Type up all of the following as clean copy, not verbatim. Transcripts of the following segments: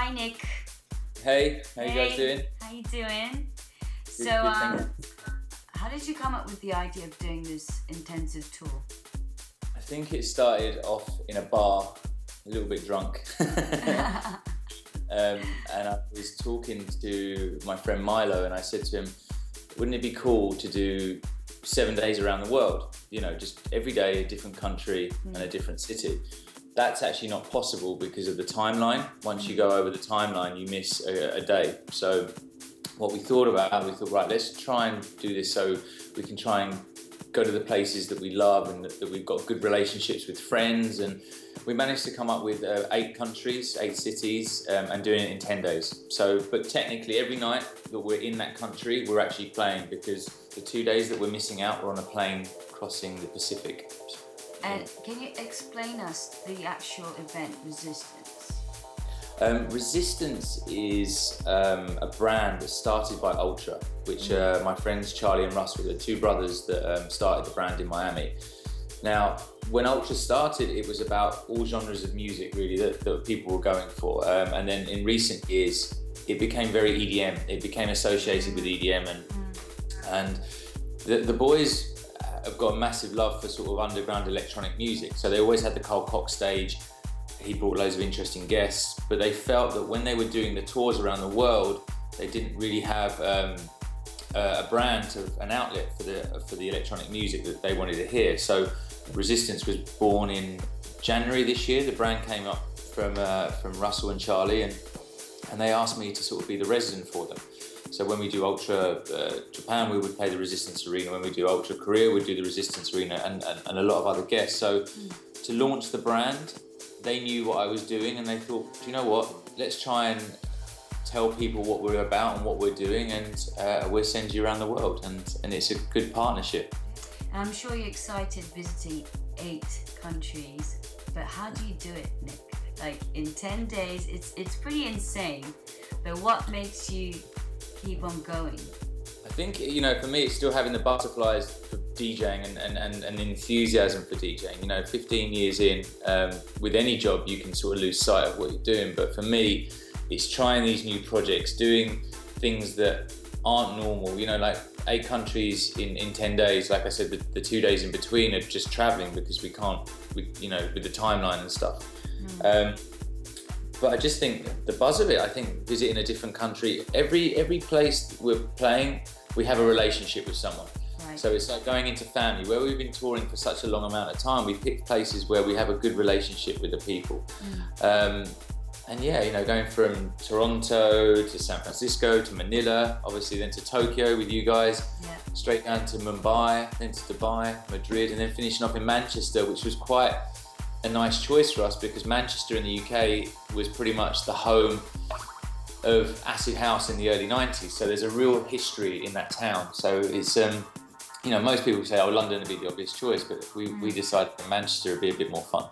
Hi Nic. Hey, how you guys doing? How you doing? Good, thank you. How did you come up with the idea of doing this intensive tour? I think it started off in a bar, a little bit drunk. And I was talking to my friend Milo and I said to him, wouldn't it be cool to do 7 days around the world? You know, just every day a different country and a different city. That's actually not possible because of the timeline. Once you go over the timeline, you miss a day. So what we thought about, right, let's try and do this so we can try and go to the places that we love and that we've got good relationships with friends. And we managed to come up with 8 countries, 8 cities, and doing it in 10 days. So, but technically every night that we're in that country, we're actually playing, because the 2 days that we're missing out, we're on a plane crossing the Pacific. And can you explain us the actual event, Resistance? Resistance is a brand that started by Ultra, which my friends Charlie and Russ were the 2 brothers that started the brand in Miami. Now, when Ultra started, it was about all genres of music really that people were going for. And then in recent years, it became very EDM. It became associated with EDM, and the boys have got a massive love for sort of underground electronic music. So they always had the Carl Cox stage. He brought loads of interesting guests, but they felt that when they were doing the tours around the world, they didn't really have a brand, an outlet for the electronic music that they wanted to hear. So Resistance was born in January this year. The brand came up from Russell and Charlie, and they asked me to sort of be the resident for them. So when we do Ultra Japan, we would play the Resistance Arena. When we do Ultra Korea, we'd do the Resistance Arena, and a lot of other guests. So to launch the brand, they knew what I was doing, and they thought, do you know what? Let's try and tell people what we're about and what we're doing, and we'll send you around the world. And it's a good partnership. And I'm sure you're excited visiting 8 countries, but how do you do it, Nic? Like in 10 days, it's pretty insane. But what makes you keep on going? I think, you know, for me, it's still having the butterflies for DJing and enthusiasm for DJing. You know, 15 years in, with any job, you can sort of lose sight of what you're doing. But for me, it's trying these new projects, doing things that aren't normal. You know, like 8 countries in 10 days. Like I said, the 2 days in between are just traveling because we can't, you know, with the timeline and stuff. But I just think the buzz of it, I think visiting a different country, every place we're playing, we have a relationship with someone. Right. So it's like going into family. Where we've been touring for such a long amount of time, we pick places where we have a good relationship with the people. And yeah, you know, going from Toronto to San Francisco to Manila, obviously then to Tokyo with you guys, straight down to Mumbai, then to Dubai, Madrid, and then finishing up in Manchester, which was quite a nice choice for us because Manchester in the UK was pretty much the home of acid house in the early 90s. So there's a real history in that town. So it's, you know, most people say, oh, London would be the obvious choice, but we decided that Manchester would be a bit more fun.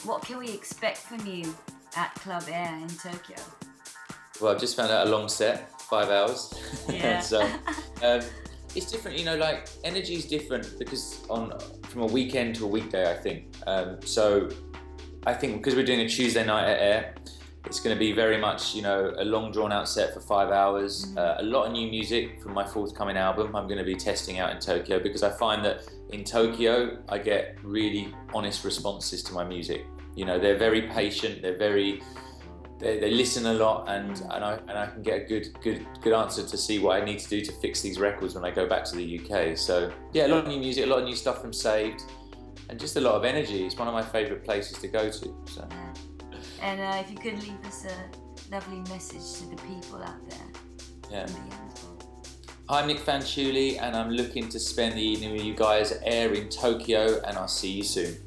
What can we expect from you at Club AIR in Tokyo? Well, I've just found out a long set, 5 hours. Yeah. So it's different, you know, like energy is different because from a weekend to a weekday, I think. So I think because we're doing a Tuesday night at AIR, it's going to be very much, you know, a long drawn out set for 5 hours. A lot of new music from my forthcoming album I'm going to be testing out in Tokyo, because I find that in Tokyo I get really honest responses to my music. You know, they're very patient, they listen a lot, and I can get a good answer to see what I need to do to fix these records when I go back to the UK. So yeah, a lot of new music, a lot of new stuff from Saved, and just a lot of energy. It's one of my favourite places to go to. So. And if you could leave us a lovely message to the people out there. Yeah. I'm Nic Fanciulli, and I'm looking to spend the evening with you guys at AIR in Tokyo, and I'll see you soon.